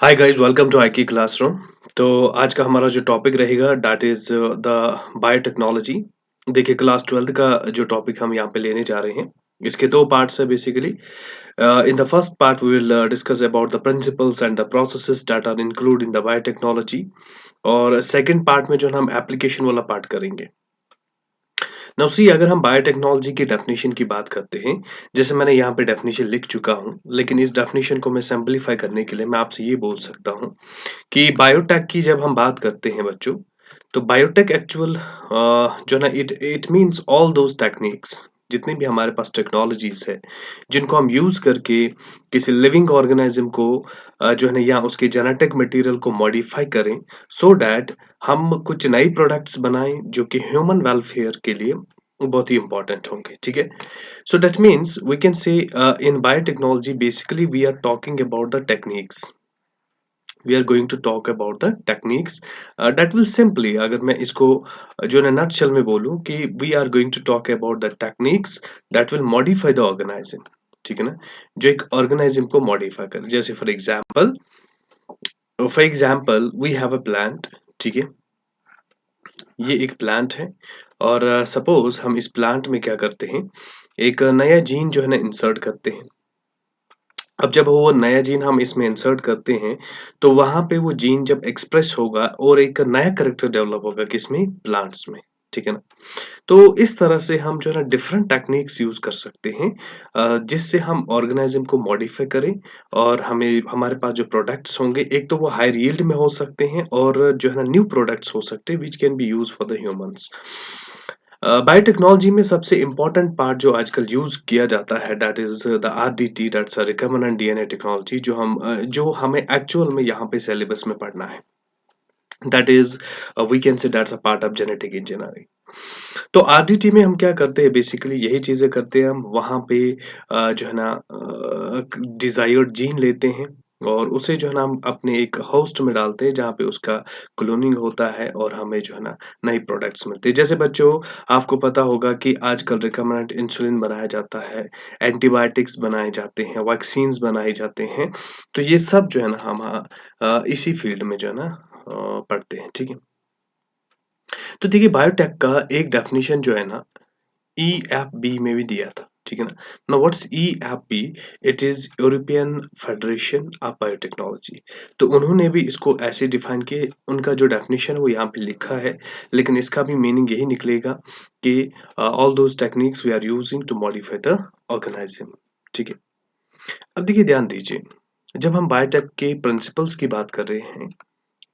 Hi guys welcome to Aiki classroom. तो आज का हमारा जो टॉपिक रहेगा दैट इज द बायोटेक्नोलॉजी। देखिए क्लास 12th का जो टॉपिक हम यहाँ पे लेने जा रहे हैं इसके दो पार्ट्स है basically. In the first part we will discuss about the principles and the processes that are include in the biotechnology. और सेकंड पार्ट में जो है ना हम एप्लीकेशन वाला पार्ट करेंगे। नाउ सी अगर हम बायोटेक्नोलॉजी की डेफिनेशन की बात करते हैं, जैसे मैंने यहाँ पे डेफिनेशन लिख चुका हूँ, लेकिन इस डेफिनेशन को मैं सिंपलीफाई करने के लिए मैं आपसे ये बोल सकता हूँ कि बायोटेक की जब हम बात करते हैं बच्चों, तो बायोटेक एक्चुअल जो ना it it means all those techniques जितनी भी हमारे पास टेक्नोलॉजीज है जिनको हम यूज करके किसी लिविंग ऑर्गेनिज्म को जो है ना या उसके जेनेटिक मटेरियल को मॉडिफाई करें सो दैट हम कुछ नई प्रोडक्ट्स बनाएं जो कि ह्यूमन वेलफेयर के लिए बहुत ही इंपॉर्टेंट होंगे। ठीक है, so that means we can say in biotechnology basically we are talking about the techniques. We are going to talk about the techniques that will simply अगर मैं इसको जो है नटशेल में बोलूं कि we are going to talk about the techniques that will modify the organism। ठीक है ना, जो एक ऑर्गेनाइज्म को मॉडिफाई करे। जैसे for example we have a plant. ठीक है, ये एक प्लांट है और सपोज हम इस प्लांट में क्या करते हैं, एक नया जीन जो है ना इंसर्ट करते हैं। अब जब वो नया जीन हम इसमें इंसर्ट करते हैं, तो वहाँ पे वो जीन जब एक्सप्रेस होगा और एक नया कैरेक्टर डेवलप होगा किसमें? प्लांट्स में। ठीक है ना? तो इस तरह से हम जो है ना डिफरेंट टेक्निक्स यूज़ कर सकते हैं जिससे हम ऑर्गेनिज़्म को मॉडिफाई करें और हमें हमारे पास जो प्रोडक्ट्स होंगे, एक तो वो हाई यील्ड में हो सकते हैं और जो है ना न्यू प्रोडक्ट्स हो सकते हैं which can be used for the humans. Biotechnology में सबसे इम्पोर्टेंट पार्ट जो आजकल यूज़ किया जाता है that is the RDT, that's a recombinant DNA technology, जो हमें एक्चुअल में यहाँ पे सिलेबस में पढ़ना है। That is we can say that's a part of genetic engineering. तो आरडीटी में हम क्या करते हैं, बेसिकली यही चीज़ें करते हैं हम। वहाँ पे जो है ना डिज़ायर्ड जीन लेते हैं और उसे जो है ना हम अपने एक होस्ट में डालते हैं जहाँ पे उसका क्लोनिंग होता है और हमें जो है ना नई प्रोडक्ट्स मिलती है। जैसे बच्चों, आपको पता होगा कि आजकल रिकम्बिनेंट इंसुलिन बनाया जाता है, एंटीबायोटिक्स बनाए जाते हैं, वैक्सीन्स बनाए जाते हैं। तो ये सब जो है ना हम इसी फील्ड में जो है ना पढ़ते हैं। ठीक है? तो देखिए बायोटेक का एक डेफिनेशन जो है ना ईएफबी में भी दिया था। ठीक है ना? Now what's EFB? It is European Federation of Biotechnology. तो उन्होंने भी इसको ऐसे डिफाइन किए, उनका जो डेफिनेशन वो यहाँ पे लिखा है, लेकिन इसका भी मीनिंग यही निकलेगा कि all those techniques we are using to modify the organism. ठीक है, अब देखिए ध्यान दीजिए, जब हम बायोटेक के प्रिंसिपल्स की बात कर रहे हैं,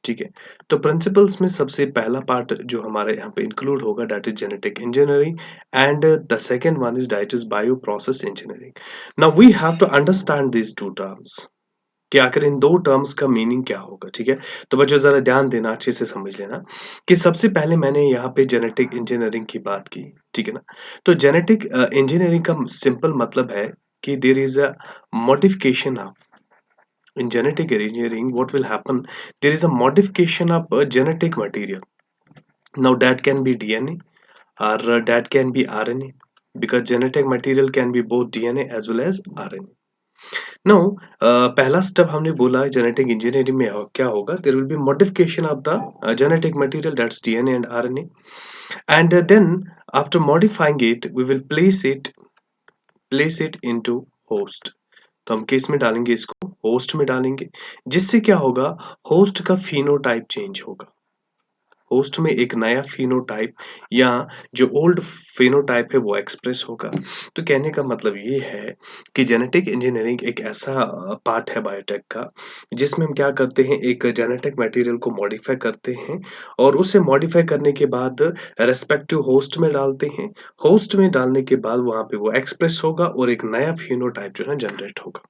ठीक है, तो प्रिंसिपल्स में सबसे पहला पार्ट जो हमारे यहाँ पे इंक्लूड होगा that is genetic engineering and the second one is that is bio process engineering. Now we have to understand these two terms कि आखिर इन दो टर्म्स का मीनिंग क्या होगा। ठीक है, तो बच्चों जरा ध्यान देना, अच्छे से समझ लेना कि सबसे पहले मैंने यहाँ पे जेनेटिक इंजीनियरिंग की बात की। ठीक है ना, तो जेनेटिक इंजीनियरिंग का सिंपल मतलब है कि there is a modification of, in genetic engineering what will happen, there is a modification of a genetic material. Now that can be DNA or that can be RNA, because genetic material can be both DNA as well as RNA. Now पहला step हमने बोला genetic engineering में क्या होगा, there will be modification of the genetic material, that's DNA and RNA, and then after modifying it we will place it into host। तो हम किस में डालेंगे इसको? होस्ट में डालेंगे, जिससे क्या होगा, होस्ट का फिनोटाइप चेंज होगा। होस्ट में एक नया फिनोटाइप या जो ओल्ड फिनोटाइप है वो एक्सप्रेस होगा। तो कहने का मतलब ये है कि जेनेटिक इंजीनियरिंग एक ऐसा पार्ट है बायोटेक का जिसमें हम क्या करते हैं, एक जेनेटिक मटेरियल को मॉडिफाई करते हैं और उसे मॉडिफाई करने के बाद रेस्पेक्टिव होस्ट में डालते हैं। होस्ट में डालने के बाद वहाँ पे वो एक्सप्रेस होगा और एक नया फिनोटाइप जो है जनरेट होगा।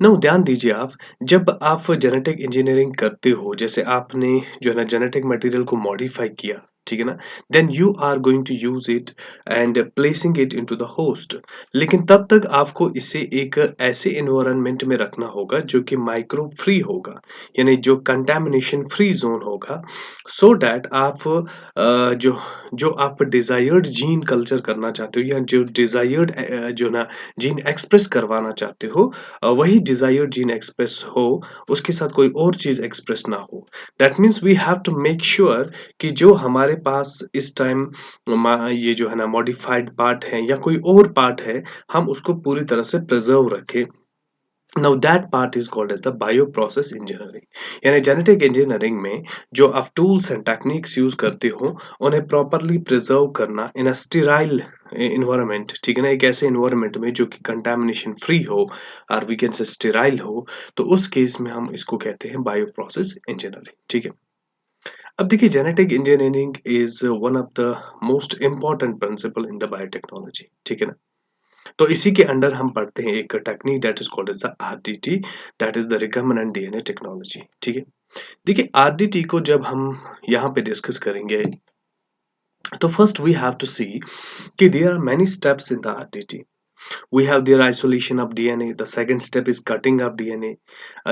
नाउ ध्यान दीजिए आप, जब आप जेनेटिक इंजीनियरिंग करते हो, जैसे आपने जो है ना जेनेटिक मटेरियल को मॉडिफाई किया, ठीक है ना, then you are going to use it and placing it into the host. लेकिन तब तक आपको इसे एक ऐसे एनवायरनमेंट में रखना होगा जो कि माइक्रोब फ्री होगा, यानी जो कंटामिनेशन फ्री जोन होगा, सो दैट आप जो जो आप डिजायर्ड जीन कल्चर करना चाहते हो या जो डिजायर्ड जो ना जीन एक्सप्रेस करवाना चाहते हो, वही डिजायर्ड जीन एक्सप्रेस हो, उसके साथ कोई और चीज एक्सप्रेस ना हो। That means we have to make sure कि जो हमारे पास इस टाइम ये जो है ना मॉडिफाइड पार्ट है या कोई और पार्ट है, हम उसको पूरी तरह से प्रिजर्व रखें। Now that part is called as the bio process engineering. यानी जेनेटिक इंजीनियरिंग में जो आप टूल्स एंड टेक्निक्स यूज करते हो, उन्हें प्रॉपरली प्रिजर्व करना इन अ स्टेराइल इन्वायरमेंट, ठीक है ना, एक ऐसे इन्वायरमेंट में जो कि कंटामिनेशन फ्री हो, और वी कैन से स्टेराइल हो, तो उस केस में हम इसको कहते हैं बायो प्रोसेस इंजीनियरिंग। ठीक है, अब देखिए genetic engineering is one of the most important principle in the biotechnology. ठीक है ना, तो इसी के अंडर हम पढ़ते हैं एक technique that is called as the RDT, that is the recombinant DNA technology. ठीक है, देखिए आरडीटी को जब हम यहाँ पे डिस्कस करेंगे, तो first we have to see कि there are many steps in the RDT. We have their isolation of DNA. The second step is cutting of DNA.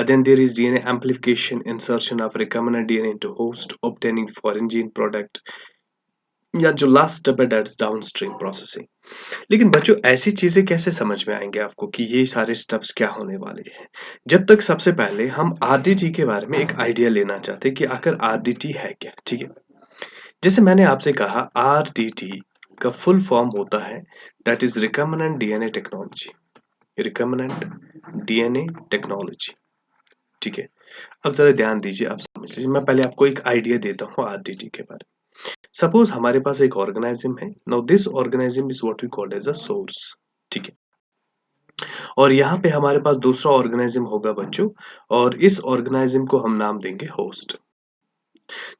Then there is DNA amplification, insertion of recombinant DNA into host, obtaining foreign gene product. या जो last step है that's downstream processing. लेकिन बच्चों ऐसी चीजें कैसे समझ में आएंगे आपको कि ये सारे स्टेप्स क्या होने वाले हैं, जब तक सबसे पहले हम आरडीटी के बारे में एक आइडिया लेना चाहते हैं कि आखिर आरडीटी है क्या। ठीक है, जैसे मैंने आपसे कहा आरडीटी का फुल फॉर्म होता है that is recombinant DNA technology. Recombinant DNA technology. ठीक है, अब जरा ध्यान दीजिए, आप समझ लीजिए, मैं पहले आपको एक आइडिया देता हूँ आरडीटी के बारे में। सपोज हमारे पास एक ऑर्गेनाइज्म है। Now this organism is what we called as a source. ठीक है, और यहाँ पे हमारे पास दूसरा ऑर्गेनाइज्म होगा बच्चों, और इस ऑर्गेनाइज्म को हम नाम देंगे होस्ट।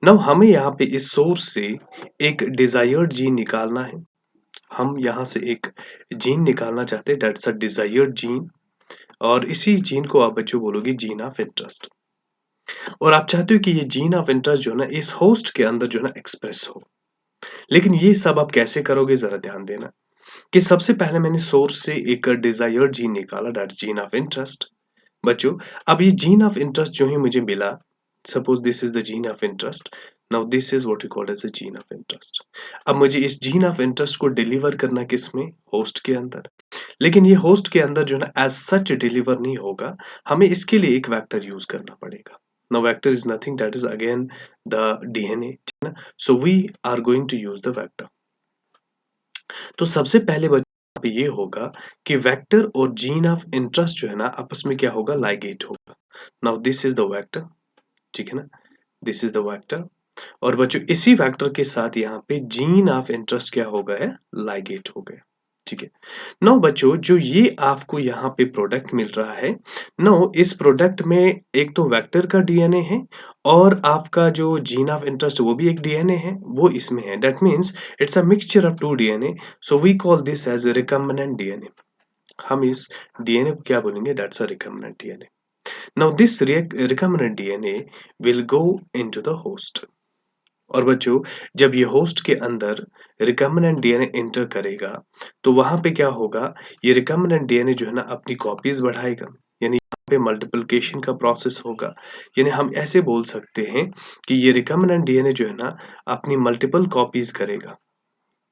नाउ हमें यहाँ पे इस सोर्स से एक डिजायर्ड जीन निकालना है। हम यहाँ से एक जीन निकालना चाहते हैं, दैट्स अ डिजायर्ड जीन, और इसी जीन को आप बच्चों बोलोगे जीन ऑफ इंटरेस्ट। और आप चाहते हो कि ये जीन ऑफ इंटरेस्ट जो है ना इस होस्ट के अंदर जो है ना एक्सप्रेस हो। लेकिन ये सब आप कैसे करोगे, जरा ध्यान देना कि सबसे पहले मैंने सोर्स से एक डिजायर्ड जीन निकाला, दैट्स जीन ऑफ इंटरेस्ट। बच्चों अब ये जीन ऑफ इंटरेस्ट जो ही मुझे मिला, suppose this is the gene of interest. Now this is what we call as a gene of interest. अब मुझे इस जीन ऑफ इंटरेस्ट को डिलीवर करना किस में, होस्ट के अंदर। लेकिन ये होस्ट के अंदर जो है ना एज सच डिलीवर नहीं होगा, हमें इसके लिए एक वेक्टर यूज करना पड़ेगा। Now vector is nothing that is again the DNA. So we are going to use the vector. तो सबसे पहले बच्चों पे ये होगा कि वेक्टर और जीन ऑफ इंटरेस्ट जो है ना आपस में क्या होगा, लाइगेट होगा। Now this is the vector. ठीक है ना, दिस इज द वेक्टर, और बच्चों इसी वेक्टर के साथ यहाँ पे जीन ऑफ इंटरेस्ट क्या हो गया है, लाइगेट हो गया। ठीक है, नो बच्चों जो ये आपको यहाँ पे प्रोडक्ट मिल रहा है, नो इस प्रोडक्ट में एक तो वेक्टर का डीएनए है, और आपका जो जीन ऑफ इंटरेस्ट वो भी एक डीएनए है, वो इसमें है। That means it's a mixture of two DNA, so we call this as recombinant DNA. हम इस डीएनए को क्या बोलेंगे, that's a recombinant DNA. Now this recombinant DNA will go into the host. और बच्चों जब ये होस्ट के अंदर रिकम्बिनेंट डीएनए एंटर करेगा, तो वहां पे क्या होगा, ये रिकम्बिनेंट डीएनए जो है ना अपनी कॉपीज बढ़ाएगा, यानी यहाँ पे मल्टीप्लिकेशन का प्रोसेस होगा। यानी हम ऐसे बोल सकते हैं कि ये रिकम्बिनेंट डीएनए जो है ना अपनी मल्टीपल कॉपीज करेगा।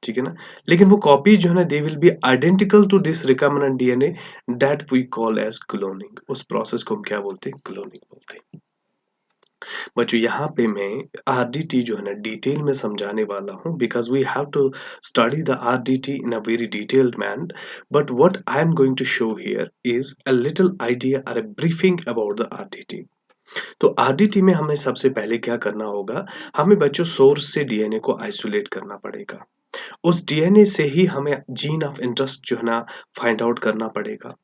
ठीक है ना, लेकिन वो कॉपीज जो है ना they will be identical to this recombinant DNA, that we call as cloning. उस प्रोसेस को हम क्या बोलते हैं, क्लोनिंग बोलते हैं। बच्चों यहाँ पे मैं आरडीटी जो है ना डिटेल में समझाने वाला हूँ, because we have to study the RDT in a very detailed manner, but what I am going to show here is a little idea और a briefing about the RDT. तो RDT में हमें सबसे पहले क्या करना होगा, हमें बच्चों सोर्स से डीएनए को आइसोलेट करना पड़ेगा। उस डीएनए से ही हमें जीन ऑफ इंटरेस्ट जो है ना फाइंड आउट करना पड़ेगा,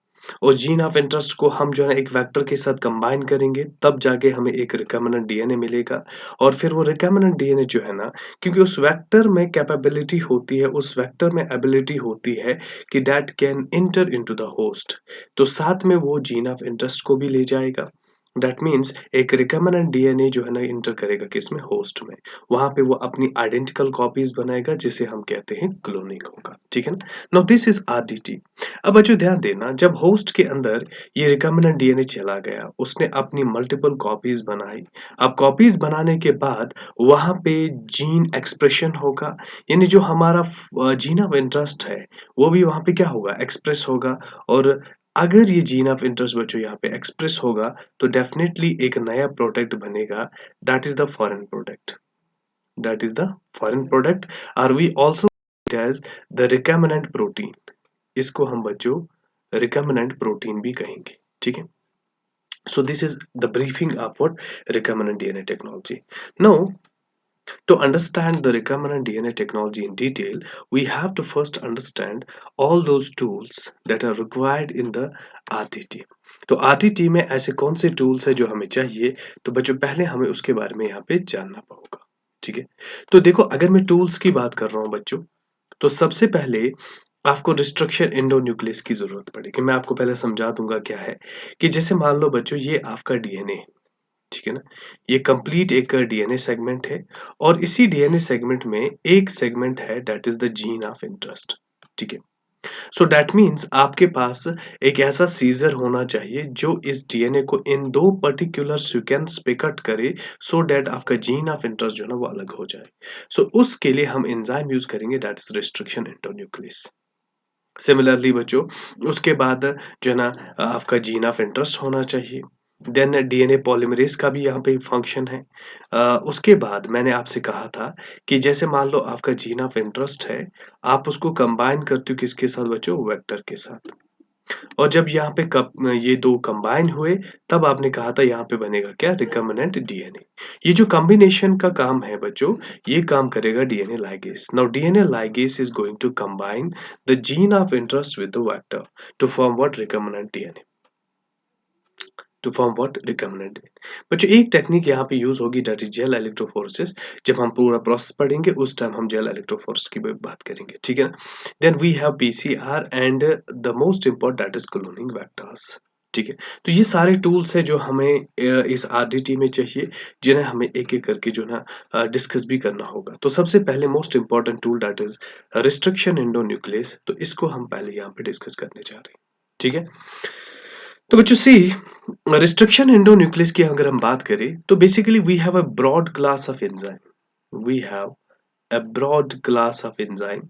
और जीन ऑफ इंटरेस्ट को हम जो है ना एक वेक्टर के साथ कंबाइन करेंगे, तब जाके हमें एक रिकम्बिनेंट डीएनए मिलेगा। और फिर वो रिकम्बिनेंट डीएनए जो है ना, क्योंकि उस वेक्टर में कैपेबिलिटी होती है, उस वेक्टर में एबिलिटी होती है कि that can enter into the host, तो साथ में वो जीन ऑफ इंटरेस्ट को भी ले जाएगा। दैट मीन्स एक रिकम्बिनेंट डीएनए जो है ना इंटर करेगा किसमें, होस्ट में। वहां पे वो अपनी आइडेंटिकल कॉपीज बनाएगा जिसे हम कहते हैं क्लोनिंग होगा, ठीक है ना। Now this is RDT. अब बच्चों ध्यान देना, जब होस्ट के अंदर ये रिकम्बिनेंट डीएनए चला गया, उसने अपनी मल्टीपल कॉपीज बनाई। अब कॉपीज बनाने के बाद वहां पे जीन एक्सप्रेशन होगा, यानी जो हमारा जीन ऑफ इंटरेस्ट है वो भी वहां पे क्या होगा, एक्सप्रेस होगा। और अगर ये जीन ऑफ इंटरेस्ट बच्चों यहाँ पे एक्सप्रेस होगा तो डेफिनेटली एक नया प्रोडक्ट बनेगा, that is the foreign product, that is the foreign product. Are we also as the recombinant protein, इसको हम बच्चों रिकम्बिनेंट प्रोटीन भी कहेंगे, ठीक है। So this is the briefing of what recombinant DNA technology. Now, to understand the recombinant DNA technology in detail, we have to first understand all those tools that are required in the RTT. तो RTT में ऐसे कौन से tools है जो हमें चाहिए, तो बच्चों पहले हमें उसके बारे में यहाँ पे जानना होगा, ठीक है। तो देखो, अगर मैं टूल्स की बात कर रहा हूँ बच्चों, तो सबसे पहले आपको रिस्ट्रक्शन एंडोन्यूक्लियस की जरूरत पड़ेगी। मैं आपको पहले समझा दूंगा क्या है, कि जैसे मान लो बच्चों ये आपका डीएनए है, ठीक है ना। ये कंप्लीट एक डीएनए सेगमेंट है, और इसी डीएनए सेगमेंट में एक सेगमेंट है that is the gene of interest, ठीक है। सो दैट मीन्स आपके पास एक ऐसा सीजर होना चाहिए जो इस डीएनए को इन दो पर्टिकुलर सीक्वेंस पे कट करे, सो दैट आपका जीन ऑफ इंटरेस्ट जो है ना वो अलग हो जाए। सो उसके लिए हम एंजाइम यूज करेंगे, that is restriction endonuclease. Similarly बच्चों, उसके बाद जो है ना आपका जीन ऑफ इंटरेस्ट होना चाहिए। देन डीएनए पॉलीमरेज का भी यहाँ पे फंक्शन है। उसके बाद मैंने आपसे कहा था कि जैसे मान लो आपका जीन ऑफ इंटरेस्ट है, आप उसको कंबाइन करते हो किसके साथ बच्चों, वेक्टर के साथ। और जब यहाँ पे ये दो कंबाइन हुए, तब आपने कहा था यहाँ पे बनेगा क्या, रिकम्बिनेंट डीएनए। ये जो कॉम्बिनेशन का काम है बच्चों, ये काम करेगा DNA ligase. Now DNA ligase is going to combine the gene of interest with the vector to form what, recombinant DNA, to form what, recombinant. बच्चों एक टेक्निक यहाँ पे यूज होगी, दैट इज जेल इलेक्ट्रोफोरेसिस। जब हम पूरा process पढ़ेंगे उस टाइम हम जेल इलेक्ट्रोफोरेसिस की बात करेंगे, ठीक है ना। Then we have PCR and the most important that is cloning vectors, ठीक है। तो ये सारे टूल्स हैं जो हमें इस आरडीटी में चाहिए, जिन्हें हमें एक एक करके जो ना डिस्कस भी करना होगा। तो सबसे पहले most important tool that is restriction endonuclease, तो इसको हम पहले यहाँ पे डिस्कस करने जा रहे हैं, ठीक है। तो बच्चों सी, रिस्ट्रिक्शन एंडोन्यूक्लियस की अगर हम बात करें, तो basically we have a broad class of enzyme, we have a broad class of enzyme,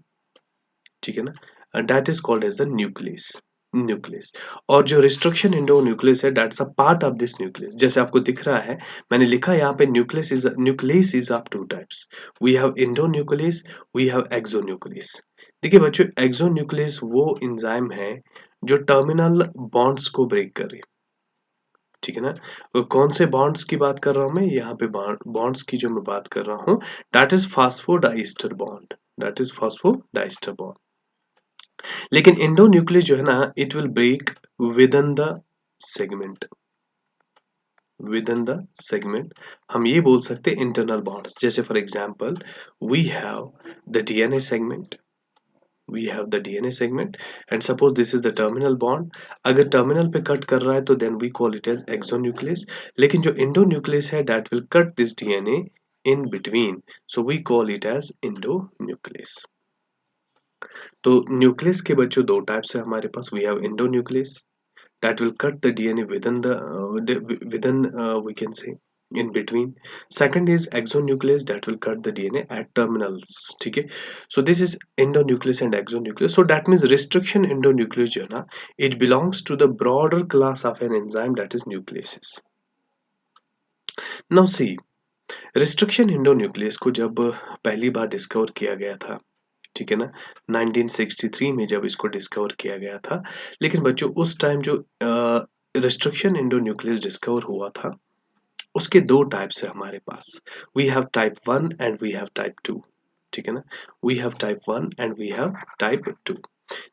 ठीक है ना, that is called as the nuclease, nuclease. और जो रिस्ट्रिक्शन एंडोन्यूक्लियस है, that's a part of this nuclease. जैसे आपको दिख रहा है, मैंने लिखा यहाँ पे nuclease is of two types, we have endonuclease, we have exonuclease. देखिए बच्चों, एक्सोन्यूक्लियस वो एंजाइम है जो टर्मिनल बॉन्ड्स को ब्रेक करे, ठीक है ना। तो कौन से बॉन्ड्स की बात कर रहा हूं मैं यहाँ पे, बॉन्ड्स की जो मैं बात कर रहा हूँ, that is phosphodiester bond, that is phosphodiester bond. लेकिन एंडोन्यूक्लियस जो है ना, it will break within the segment, within the segment. हम ये बोल सकते हैं इंटरनल बॉन्ड्स, जैसे for example we have the DNA segment, we have the DNA segment, and suppose this is the terminal bond। अगर terminal पे cut कर रहा है तो then we call it as exonuclease। लेकिन जो endonuclease है, that will cut this DNA in between, so we call it as endonuclease। तो न्यूक्लियस के बच्चों दो टाइप्स है हमारे पास, we have endonuclease that will cut the DNA within within we can say in between। Second is exonuclease that will cut the DNA at terminals, ठीक है। So this is endonuclease and exonuclease। So that means restriction endonuclease जो है ना, it belongs to the broader class of an enzyme that is nucleases। Now see, restriction endonuclease को जब पहली बार discover किया गया था, ठीक है ना, 1963 में जब इसको डिस्कवर किया गया था। लेकिन बच्चों उस टाइम जो रिस्ट्रिक्शन एंडोन्यूक्लियस डिस्कवर हुआ था, उसके दो टाइप्स है हमारे पास, we have type 1 and we have type 2, ठीक है ना। We have type 1 and we have type 2।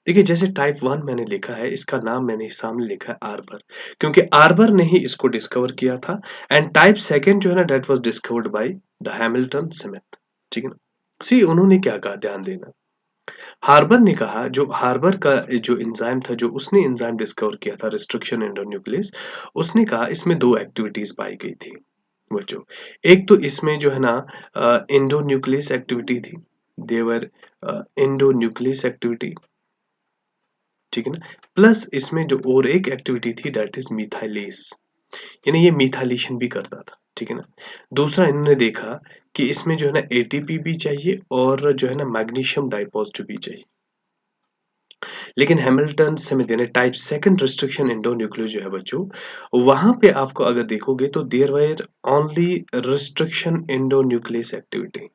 देखिए जैसे टाइप 1 मैंने लिखा है, इसका नाम मैंने सामने लिखा है आर्बर, क्योंकि आर्बर ने ही इसको डिस्कवर किया था। एंड टाइप सेकंड जो है ना, that was discovered by the Hamilton Smith, ठीक है ना। सी उन्होंने क्या कहा, ध्यान देना, हार्बर ने कहा, जो हार्बर का जो एंजाइम था, जो उसने एंजाइम डिस्कवर किया था रिस्ट्रिक्शन एंडोन्यूक्लियस, उसने कहा इसमें 2 एक्टिविटीज़ पाई गई थी बच्चों। एक तो इसमें जो है ना एंडोन्यूक्लियस एक्टिविटी थी, देवर एंडोन्यूक्लियस एक्टिविटी, ठीक है ना? प्लस इसमें जो और एक एक्टिविटी थी दैट इज़ मिथाइलेज, यानी ये मिथाइलेशन भी करता था, ठीक है ना? दूसरा इन्होंने देखा कि इसमें जो है ना एटीपी भी चाहिए और जो है ना मैग्नीशियम डाइपॉज़िटिव भी चाहिए। लेकिन हैमिल्टन समिति यानी टाइप सेकंड रिस्ट्रिक्शन एंडोन्यूक्लियस जो है बच्चों, वहाँ पे आपको अगर देखोगे तो there were only restriction endonuclease activity.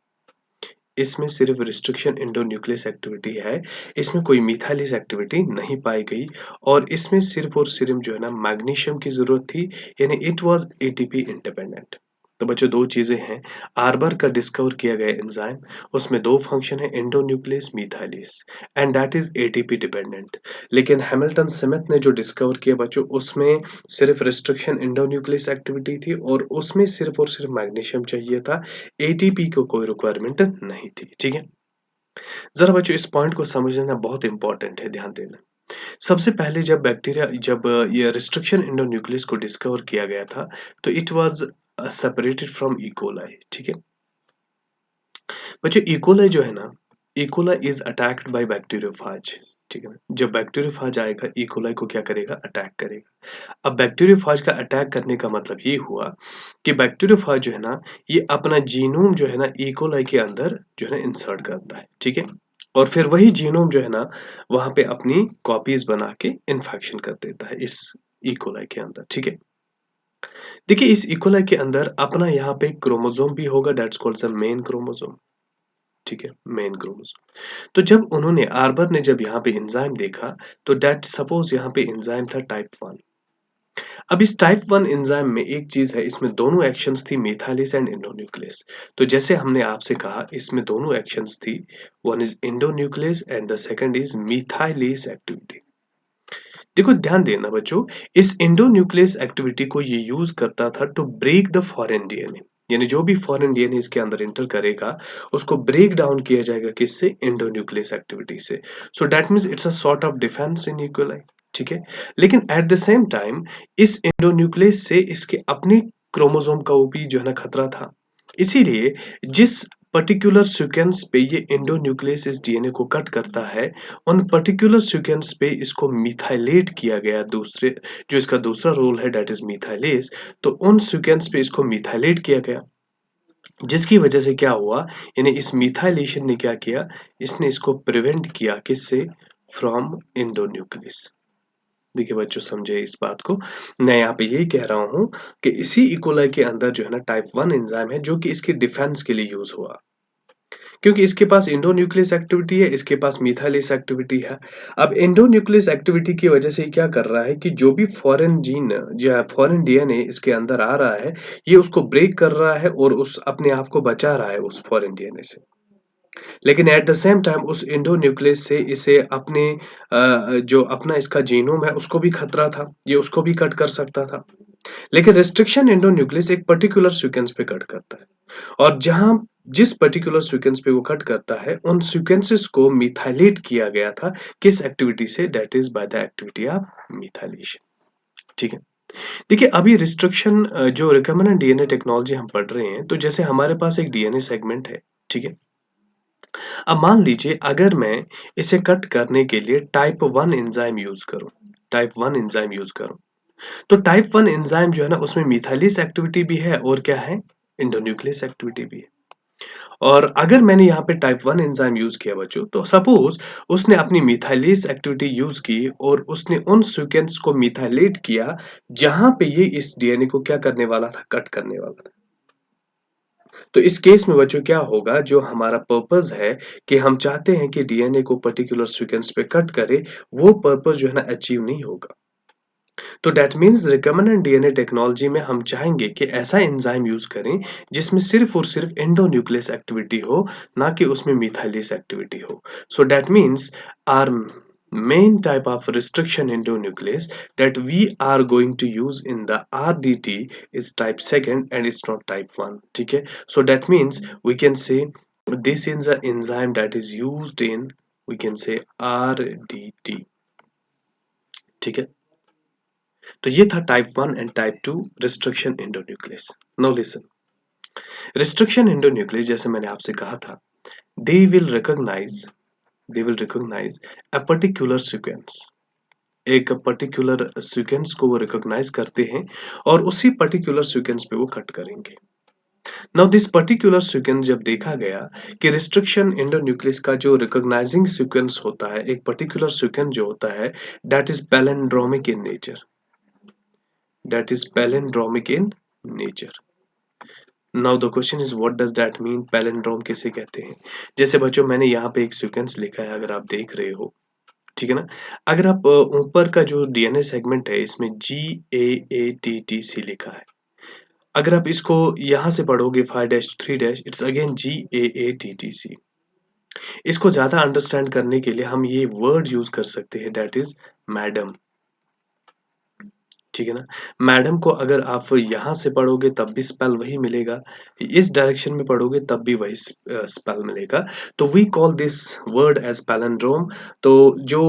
इसमें सिर्फ रिस्ट्रिक्शन एंडोन्यूक्लियस एक्टिविटी है, इसमें कोई मिथाइलेज एक्टिविटी नहीं पाई गई और इसमें सिर्फ और सिर्फ जो है ना मैग्नीशियम की ज़रूरत थी, यानी इट वाज़ एटीपी इंडिपेंडेंट। तो बच्चों 2 चीज़ें हैं, आर्बर का डिस्कवर किया गया एंजाइम, उसमें 2 फंक्शन है endonuclease methylase and that is ATP dependent. लेकिन हैमिल्टन स्मिथ ने जो डिस्कवर किया बच्चों, उसमें सिर्फ रिस्ट्रिक्शन एंडोन्यूक्लियस एक्टिविटी थी और उसमें सिर्फ और सिर्फ मैग्नीशियम चाहिए था, एटीपी को कोई रिक्वायरमेंट नहीं थी, ठीक है? ज़रा बच्चों इस पॉइंट को समझना बहुत इंपॉर्टेंट है, ध्यान देना। सबसे पहले जब ये रिस्ट्रिक्शन एंडोन्यूक्लियस को डिस्कवर किया गया था, तो it was separated from E. Coli, ठीक है? बच्चों ई. कोलाई जो है ना, E. Coli is attacked by bacteriophage, ठीक है ना? जब बैक्टीरियोफाज आएगा, ई. कोलाई को क्या करेगा? अटैक करेगा। अब बैक्टीरियोफाज का अटैक करने का मतलब ये हुआ कि बैक्टीरियोफाज जो है ना, ये अपना जीनोम जो है ना ई. कोलाई के अंदर जो है ना इंसर्ट करता है, ठीक है? और फिर वही जीनोम जो है ना, वहाँ पे अपनी कॉपीज़ बना के इन्फेक्शन कर देता है इस ई. कोलाई के अंदर, ठीक है? देखिए इस ई. कोलाई के अंदर अपना यहाँ पे क्रोमोसोम भी होगा that's called the main chromosome, ठीक है? Main chromosome. तो जब उन्होंने आर्बर ने जब यहाँ पे एंजाइम देखा, तो दैट सपोज़ यहाँ पे एंजाइम था टाइप 1। अब इस टाइप 1 एंजाइम में एक चीज़ है, इसमें दोनों एक्शंस थी मिथाइलेज एंड एंडोन्यूक्लियस। तो जैसे हमने आपसे कहा इसमें दोनों एक्शंस थी, one is endonuclease and the second is methylase activity. देखो ध्यान देना बच्चों, इस एंडोन्यूक्लियस एक्टिविटी को ये यूज़ करता था to break the foreign DNA, यानी जो भी फॉरेन डीएनए इसके अंदर एंटर करेगा, उसको ब्रेक डाउन किया जाएगा किससे? एंडोन्यूक्लियस एक्टिविटी से। So that means it's a sort of defence in E coli, ठीक है? लेकिन एट द सेम टाइम इस एंडोन्यूक्लियस से इसके अपने क्रोमोसोम का वो भी जो है ना खतरा था। इसीलिए जिस पर्टिकुलर सीक्वेंस पे ये एंडोन्यूक्लियस इस डीएनए को कट करता है, उन पर्टिकुलर सीक्वेंस पे इसको मिथाइलेट किया गया, दूसरे जो इसका दूसरा रोल है दैट इज़ मिथाइलेज, तो उन सीक्वेंस पे इसको मिथाइलेट किया गया। जिसकी वजह से क्या हुआ, यानी इस मिथाइलेशन ने क्या किया, इसने इसको प्रिवेंट किया किससे? From endonuclease. देखिए बच्चों समझे इस बात को, मैं यहाँ पे यही कह रहा हूँ कि इसी ई. कोलाई के अंदर जो है ना टाइप 1 एंजाइम है जो कि इसके डिफेंस के लिए यूज़ हुआ। क्योंकि इसके पास एंडोन्यूक्लियस एक्टिविटी है, इसके पास मिथाइलेज एक्टिविटी है। अब एंडोन्यूक्लियस एक्टिविटी की वजह से ये क्या कर रहा है कि जो भी फॉरेन जीन या फॉरेन डीएनए इसके अंदर आ रहा है, ये उसको ब्रेक कर रहा है और उस अपने आप को बचा रहा है उस फॉरेन डीएनए से। लेकिन एट द सेम टाइम उस एंडोन्यूक्लियस से इसे अपने जो अपना इसका जीनोम है उसको भी खतरा था, ये उसको भी कट कर सकता था। लेकिन रिस्ट्रिक्शन एंडोन्यूक्लियस एक पर्टिकुलर सीक्वेंस पे कट करता है। और जहाँ जिस पर्टिकुलर सीक्वेंस पे वो कट करता है, उन सीक्वेंसेस को मिथाइलेट किया गया था किस एक्टिविटी से? That is by the activity of methylation, ठीक है? देखिए अभी रिस्ट्रिक्शन जो रिकम्बिनेंट डीएनए टेक्नोलॉजी हम पढ़ रहे हैं, तो जैसे हमारे पास एक डीएनए सेगमेंट है, ठीक है? अब मान लीजिए अगर मैं इसे कट करने के लिए टाइप 1 एंजाइम यूज़ करूँ, टाइप 1 एंजाइम यूज़ करूँ, तो टाइप 1 एंजाइम जो है ना उसमें मिथाइलेज एक्टिविटी भी है और क्या है? एंडोन्यूक्लियस एक्टिविटी भी है। और अगर मैंने यहाँ पे टाइप 1 एंजाइम यूज़ किया बच्चों, तो सपोज़ उसने अपनी मिथाइलेज एक्टिविटी यूज़ की और उसने उन सीक्वेंस को मिथाइलेट किया, जहाँ पे ये इस डीएनए को क्या करने वाला था? कट करने वाला था। तो इस केस में बच्चों क्या होगा, जो हमारा पर्पस है कि हम चाहते हैं कि डीएनए को पर्टिकुलर सीक्वेंस पे कट करे, वो पर्पस जो है ना अचीव नहीं होगा। तो that means recombinant DNA technology में हम चाहेंगे कि ऐसा एंजाइम यूज़ करें जिसमें सिर्फ़ और सिर्फ़ एंडोन्यूक्लियस एक्टिविटी हो, ना कि उसमें मिथाइलेज एक्टिविटी हो। So that means our main type of restriction endonuclease that we are going to use in the RDT is type 2 and it's not type 1, ठीक है? So that means we can say this is an enzyme that is used in we can say RDT। ठीक है, तो ये था type 1 and type 2 restriction endonuclease. Now listen, restriction endonuclease जैसे मैंने आपसे कहा था, they will recognise they will recognise a particular sequence. एक पर्टिकुलर सीक्वेंस को वो रिकॉग्नाइज करते हैं और उसी पर्टिकुलर सीक्वेंस पे वो कट करेंगे। नाउ दिस पर्टिकुलर सीक्वेंस जब देखा गया कि रिस्ट्रिक्शन एंडोन्यूक्लियस का जो रिकॉग्नाइजिंग सीक्वेंस होता है, एक पर्टिकुलर सीक्वेंस जो होता है, that is palindromic in nature, that is palindromic in nature. Now the question is what does that mean, palindrome किसे कहते हैं? जैसे बच्चों मैंने यहाँ पे एक सीक्वेंस लिखा है, अगर आप देख रहे हो, ठीक है ना? अगर आप ऊपर का जो डीएनए सेगमेंट है इसमें GAATTC लिखा है, अगर आप इसको यहाँ से पढ़ोगे 5-3 इट्स अगेन GAATTC। इसको ज्यादा अंडरस्टैंड करने के लिए हम ये वर्ड यूज कर सकते हैं, दैट इज मैडम। ठीक है ना? मैडम को अगर आप यहाँ से पढ़ोगे तब भी स्पेल वही मिलेगा, इस डायरेक्शन में पढ़ोगे तब भी वही स्पेल मिलेगा। तो we call this word as palindrome. तो जो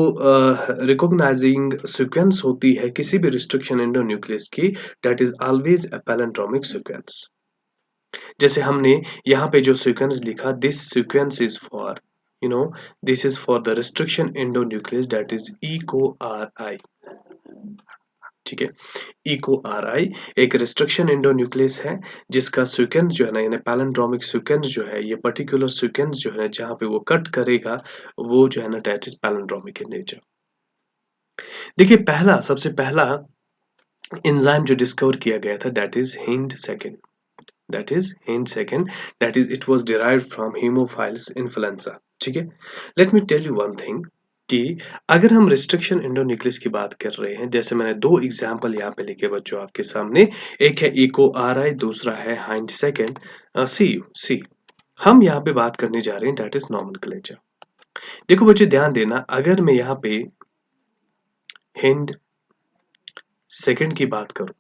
रिकॉग्नाइजिंग सीक्वेंस होती है किसी भी रिस्ट्रिक्शन एंडोन्यूक्लियस की, that is always a palindromic sequence. जैसे हमने यहाँ पे जो सीक्वेंस लिखा, this sequence is for, you know, this is for the restriction endonuclease, that is EcoRI। ठीक है, EcoRI एक रिस्ट्रिक्शन एंडोन्यूक्लियस है जिसका सीक्वेंस जो है ना, यानी पैलिंड्रोमिक सीक्वेंस जो है, ये पर्टिकुलर सीक्वेंस जो है जहाँ पे वो कट करेगा, वो जो है ना that is palindromic in nature. देखिए, सबसे पहला एंजाइम जो डिस्कवर किया गया था, that is Hind second, that is Hind second, that is it was derived from Haemophilus influenzae. ठीक है, let me tell you one thing कि अगर हम रिस्ट्रिक्शन एंडोन्यूक्लियस की बात कर रहे हैं, जैसे मैंने दो एग्जांपल यहाँ पे लिखे बच्चों आपके सामने, एक है इको आर आई, दूसरा है हाइंड सेकेंड सी। हम यहाँ पे बात करने जा रहे हैं दैट इज नॉमेनक्लेचर। देखो बच्चों ध्यान देना, अगर मैं यहाँ पे हिंड सेकेंड की बात करूं,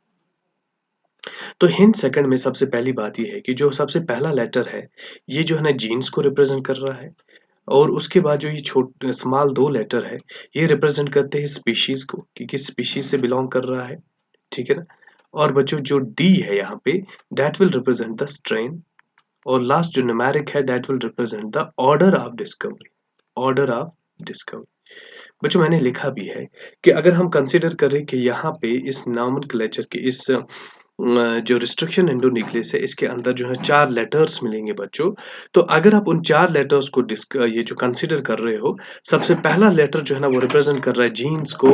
तो हिंट सेकंड में सबसे पहली बात ये है कि जो सबसे पहला लेटर है, ये जो है ना जीन्स को रिप्रेजेंट कर रहा है, और उसके बाद जो ये छोटे स्मॉल दो लेटर है, ये रिप्रेजेंट करते हैं स्पीशीज को कि किस स्पीशीज से बिलोंग कर रहा है। ठीक है ना? और बच्चों जो डी है यहाँ पे, that will represent the strain, और लास्ट जो न्यूमेरिक है that will represent the order of discovery, order of discovery. बच्चों मैंने लिखा भी है कि अगर हम कंसीडर करें कि यहाँ पे इस नॉमेनक्लेचर के इस जो रिस्ट्रिक्शन एंडोन्यूक्लियस है, इसके अंदर जो है 4 लेटर्स मिलेंगे बच्चों। तो अगर आप उन 4 लेटर्स को ये जो कंसीडर कर रहे हो, सबसे पहला लेटर जो है ना वो रिप्रेजेंट कर रहा है जीन्स को,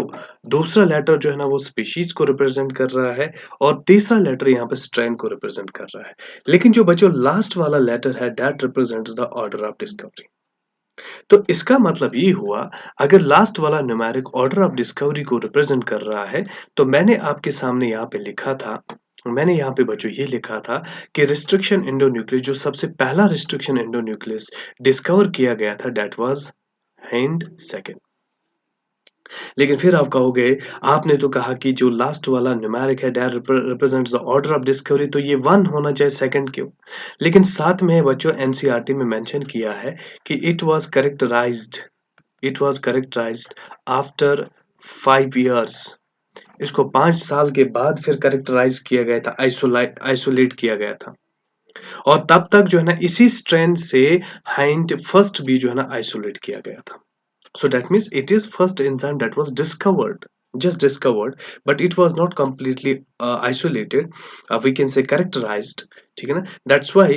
दूसरा लेटर जो है ना वो स्पीशीज को रिप्रेजेंट कर रहा है, और तीसरा लेटर यहाँ पे स्ट्रेन को रिप्रेजेंट कर रहा है। लेकिन जो बच्चों लास्ट वाला लेटर है, that represents the order of discovery. तो इसका मतलब ये हुआ, अगर लास्ट वाला न्यूमेरिक ऑर्डर ऑफ डिस्कवरी को रिप्रेजेंट कर रहा है, तो मैंने आपके सामने यहाँ पे लिखा था, मैंने यहाँ पे बच्चों ये लिखा था कि रिस्ट्रिक्शन एंडोन्यूक्लियस, जो सबसे पहला रिस्ट्रिक्शन एंडोन्यूक्लियस डिस्कवर किया गया था, दैट वाज हैंड सेकेंड। लेकिन फिर आप कहोगे, आपने तो कहा कि जो लास्ट वाला न्यूमेरिक है that represents the order of discovery, तो ये 1 होना चाहिए, सेकंड क्यों? लेकिन साथ में बच्चों एनसीईआरटी में मेंशन किया है कि it was characterised after 5 years. इसको 5 साल के बाद फिर करेक्टराइज किया गया था, आइसोलेट किया गया था, और तब तक जो है ना इसी स्ट्रेन से हाइंड फर्स्ट भी जो है ना आइसोलेट किया गया था। So that means it is first enzyme that was discovered, just discovered, but it was not completely isolated. We can say characterized. ठीक है ना? That's why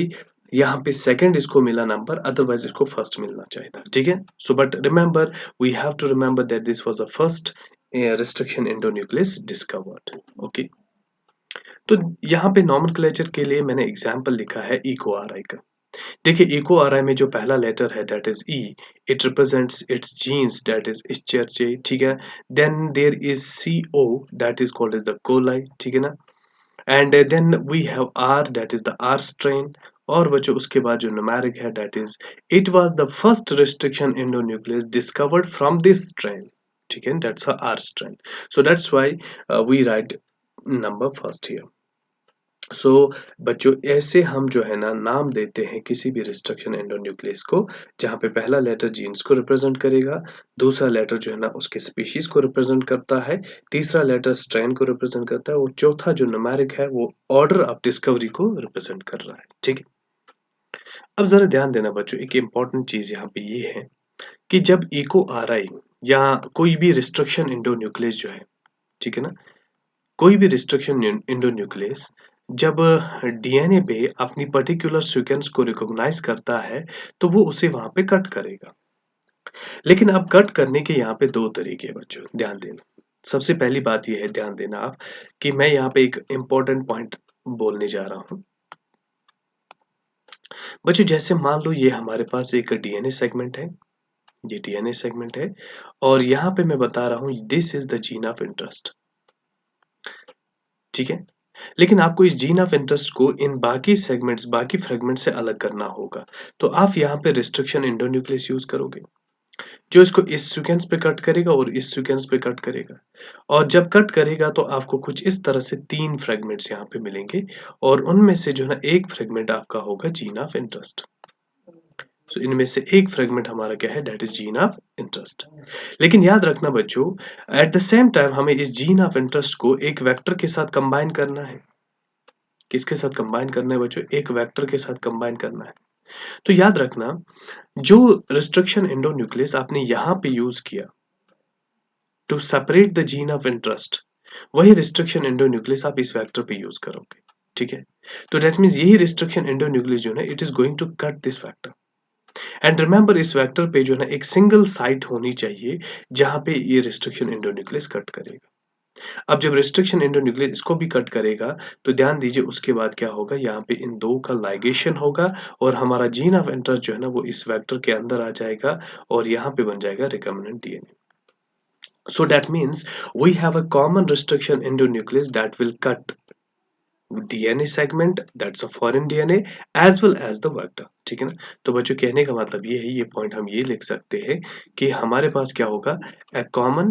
यहाँ पे सेकंड इसको मिला नंबर, अदरवाइज इसको फर्स्ट मिलना चाहिए था। ठीक है? So but remember, we have to remember that this was the first restriction endonuclease discovered. Okay. तो यहाँ पे नॉमेनक्लेचर के लिए मैंने एग्जाम्पल लिखा है इको आर आई का। देखिए इको आर आई में जो पहला लेटर है that is E, it represents its genes, that is Escherichia. ठीक है, then there is C O, that is called as the coli. ठीक है ना, and then we have R, that is the R strain. और बच्चों उसके बाद जो न्यूमेरिक है that is, it was the first restriction endonuclease discovered from this strain. ठीक है, that's R strain. So that's why we write number first here. सो बच्चों ऐसे हम जो है ना नाम देते हैं किसी भी रिस्ट्रिक्शन एंडोन्यूक्लियस को, जहाँ पे पहला लेटर जीन्स को रिप्रेजेंट करेगा, दूसरा लेटर जो है ना उसके स्पीशीज को रिप्रेजेंट करता है, तीसरा लेटर स्ट्रेन को रिप्रेजेंट करता है और चौथा जो न्यूमेरिक है वो ऑर्डर ऑफ डिस्कवरी को रिप्रेजेंट कर रहा है। ठीक है, अब जरा ध्यान देना बच्चों, एक इंपॉर्टेंट चीज यहाँ पे ये है कि जब इको आर आई या कोई भी रिस्ट्रिक्शन एंडोन्यूक्लियस जो है, ठीक है ना, कोई भी रिस्ट्रिक्शन एंडोन्यूक्लियस जब डीएनए पे अपनी पर्टिकुलर सीक्वेंस को रिकॉग्नाइज करता है तो वो उसे वहां पे कट करेगा। लेकिन अब कट करने के यहाँ पे दो तरीके हैं बच्चों, ध्यान देना। सबसे पहली बात यह है, ध्यान देना आप, कि मैं यहाँ पे एक इंपॉर्टेंट पॉइंट बोलने जा रहा हूँ बच्चों। जैसे मान लो ये हमारे पास एक डीएनए सेगमेंट है, ये डीएनए सेगमेंट है और यहाँ पे मैं बता रहा हूँ this is the gene of interest. ठीक है, लेकिन आपको इस जीन ऑफ इंटरेस्ट को इन बाकी सेगमेंट्स, बाकी फ्रेगमेंट से अलग करना होगा। तो आप यहाँ पे रिस्ट्रिक्शन एंडोन्यूक्लियस यूज करोगे, जो इसको इस सीक्वेंस पे कट करेगा और इस सीक्वेंस पे कट करेगा। और जब कट करेगा तो आपको कुछ इस तरह से 3 फ्रेगमेंट्स यहाँ पे मिलेंगे और उनमें से जो है ना एक फ्रेगमेंट आपका होगा जीन ऑफ इंटरेस्ट। तो इनमें से एक फ्रेगमेंट हमारा क्या है, that is gene of interest. लेकिन याद रखना बच्चों, एट द सेम टाइम हमें इस जीन ऑफ इंटरेस्ट को एक वेक्टर के साथ कंबाइन करना है। किसके साथ कंबाइन करना है बच्चों, एक वेक्टर के साथ कंबाइन करना है। तो याद रखना, जो रिस्ट्रिक्शन एंडोन्यूक्लियस आपने यहां पे यूज किया to separate the gene of interest, वही रिस्ट्रिक्शन एंडोन्यूक्लियस आप इस वेक्टर पे यूज करोगे। ठीक है, तो दैट मींस यही रिस्ट्रिक्शन एंडोन्यूक्लियस जो है it is going to cut this vector. And remember, इस वेक्टर पे जो है ना एक सिंगल साइट होनी चाहिए जहां पे ये रिस्ट्रिक्शन एंडोन्यूक्लियस कट करेगा। अब जब रिस्ट्रिक्शन एंडोन्यूक्लियस इसको भी कट करेगा तो ध्यान दीजिए उसके बाद क्या होगा, यहाँ पे इन दो का लाइगेशन होगा और हमारा जीन ऑफ इंटरेस्ट जो है ना वो इस वेक्टर के अंदर आ जाएगा और यहाँ पे बन जाएगा recombinant DNA. So that means we have a common restriction endonuclease that will cut DNA segment, that's a foreign DNA, as well as the vector। ठीक है ना, तो बच्चों कहने का मतलब ये है, ये पॉइंट हम ये लिख सकते हैं कि हमारे पास क्या होगा, a common,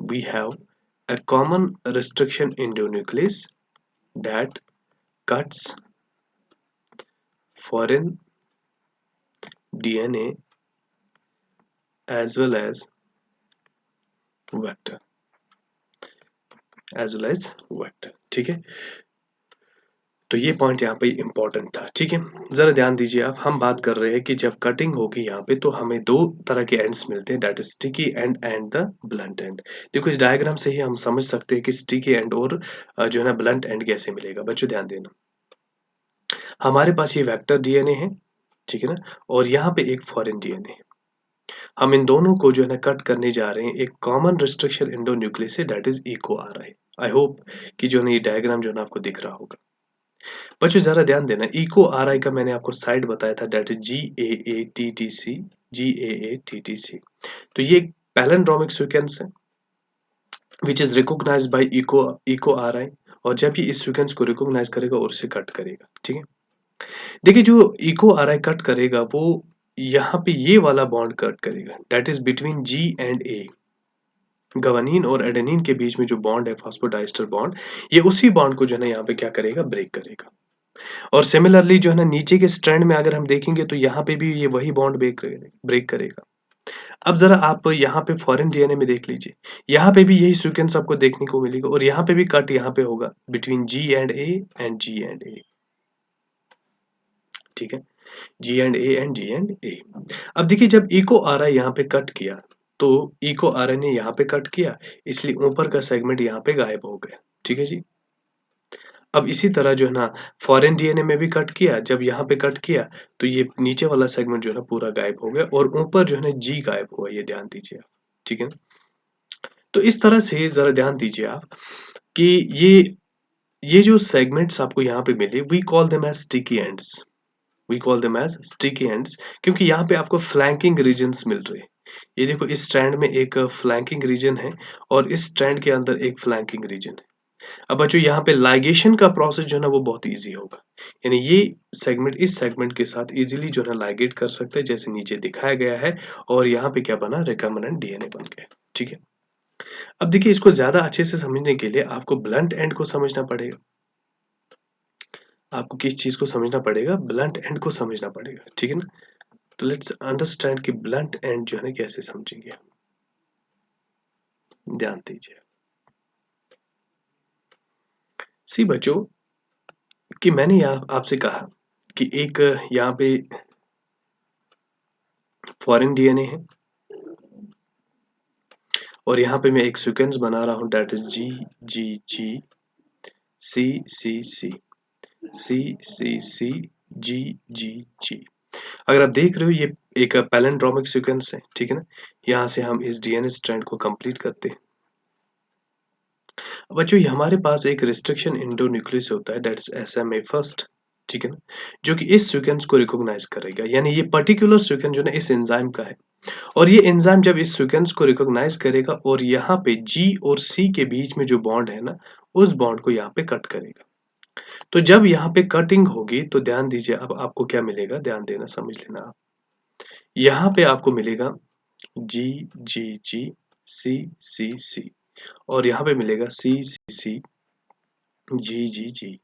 we have a common restriction endonuclease that cuts foreign DNA as well as vector, as well as vector। ठीक है, तो ये पॉइंट यहाँ पे इम्पोर्टेंट था। ठीक है, जरा ध्यान दीजिए आप, हम बात कर रहे हैं कि जब कटिंग होगी यहाँ पे तो हमें दो तरह के एंड्स मिलते हैं, that is sticky and and the blunt and. देखो इस डायग्राम से ही हम समझ सकते हैं कि स्टिकी एंड और जो है ना ब्लंट एंड कैसे मिलेगा। बच्चों ध्यान देना, हमारे पास ये वेक्टर डीएनए है, ठीक है ना, और यहाँ पे एक फॉरेन डीएनए है। हम इन दोनों को जो है ना कट करने जा रहे हैं एक कॉमन रिस्ट्रिक्शन एंडोन्यूक्लियस से, that is Eco R I. I hope कि जो है ना ये डायग्राम जो है ना आपको दिख रहा होगा। बच्चों जरा ध्यान देना, इको आर आई का मैंने आपको साइड बताया था, दैट इज GAATTC, GAATTC। तो ये एक पैलिंड्रोमिक सीक्वेंस है which is recognised by Eco R I, और जब ये इस सीक्वेंस को रिकॉग्नाइज करेगा और उसे कट करेगा। ठीक है, देखिए जो इको आर आई कट करेगा वो यहाँ पे ये वाला बॉन्ड कट करेगा, that is between G and A। Guanine और एडेनिन के बीच में जो बॉन्ड है, फॉस्फोडाइस्टर बॉन्ड, ये उसी बॉन्ड को जो है ना यहाँ पे क्या करेगा, ब्रेक करेगा। और सिमिलरली जो है ना नीचे के स्ट्रैंड में अगर हम देखेंगे तो यहाँ पे भी ये वही बॉन्ड ब्रेक करेगा। अब जरा आप यहाँ पे फॉरेन डीएनए में देख लीजिए, यहाँ पे भी यही सीक्वेंस आपको देखने को मिलेगा और यहाँ पे भी कट यहाँ पे होगा between G and A and G and A। ठीक है, G and A and G and A। अब देखिए जब इको आर आई यहाँ पे कट किया तो इको आर आई ने यहाँ पे कट किया, इसलिए ऊपर का सेगमेंट यहाँ पे गायब हो गया। ठीक है जी, अब इसी तरह जो है ना फॉरेन डीएनए में भी कट किया, जब यहाँ पे कट किया तो ये नीचे वाला सेगमेंट जो है ना पूरा गायब हो गया और ऊपर जो है ना जी गायब हुआ, ये ध्यान दीजिए आप। ठीक है, तो इस तरह से जरा ध्यान दीजिए आप कि ये जो सेगमेंट्स आपको यहाँ पे मिले, we call them as sticky ends, we call them as sticky ends, क्योंकि यहाँ पे आपको फ्लैंकिंग रीजन्स मिल रहे हैं। ये देखो इस स्ट्रैंड में एक फ्लैंकिंग रीजन है और इस स्ट्रैंड के अंदर एक फ्लैंकिंग रीजन है। अब बच्चों यहाँ पे लाइगेशन का प्रोसेस जो है ना वो बहुत इजी होगा, यानी ये सेगमेंट इस सेगमेंट के साथ इजीली जो है ना लाइगेट कर सकते हैं, जैसे नीचे दिखाया गया है, और यहाँ पे क्या बना, रिकम्बिनेंट डीएनए बन गया। ठीक है, अब देखिए इसको ज्यादा अच्छे से समझने के लिए आपको ब्लंट एंड को समझना पड़ेगा। आपको किस चीज़ को समझना पड़ेगा? ब्लंट एंड को समझना पड़ेगा, ठीक है ना? तो लेट्स अंडरस्टैंड कि ब्लंट एंड जो है ना कैसे समझेंगे। ध्यान दीजिए। सी बच्चों कि मैंने यहाँ आपसे कहा कि एक यहाँ पे फॉरेन डीएनए है और यहाँ पे मैं एक सीक्वेंस बना रहा हूँ दैट इज जी जी जी सी सी सी सी सी सी जी जी जी। अगर आप देख रहे हो ये एक पैलिंड्रोमिक सीक्वेंस है, ठीक है ना? यहाँ से हम इस डीएनए स्ट्रैंड को कंप्लीट करते हैं। बच्चों ये हमारे पास एक रिस्ट्रिक्शन एंडोन्यूक्लियस होता है दैट्स एसएमए फर्स्ट, ठीक है ना? जो कि इस सीक्वेंस को रिकॉग्नाइज करेगा, यानी ये पर्टिकुलर सीक्वेंस जो है ना इस एंजाइम का है और ये एंजाइम जब इस सीक्वेंस को रिकॉग्नाइज करेगा और यहाँ पे जी और सी के बीच में जो बॉन्ड है ना उस बॉन्ड को यहाँ पे कट करेगा। तो जब यहाँ पे कटिंग होगी तो ध्यान दीजिए अब आपको क्या मिलेगा, ध्यान देना, समझ लेना आप। यहाँ पे आपको मिलेगा जी जी जी सी सी सी और यहाँ पे मिलेगा सी सी सी जी जी जी।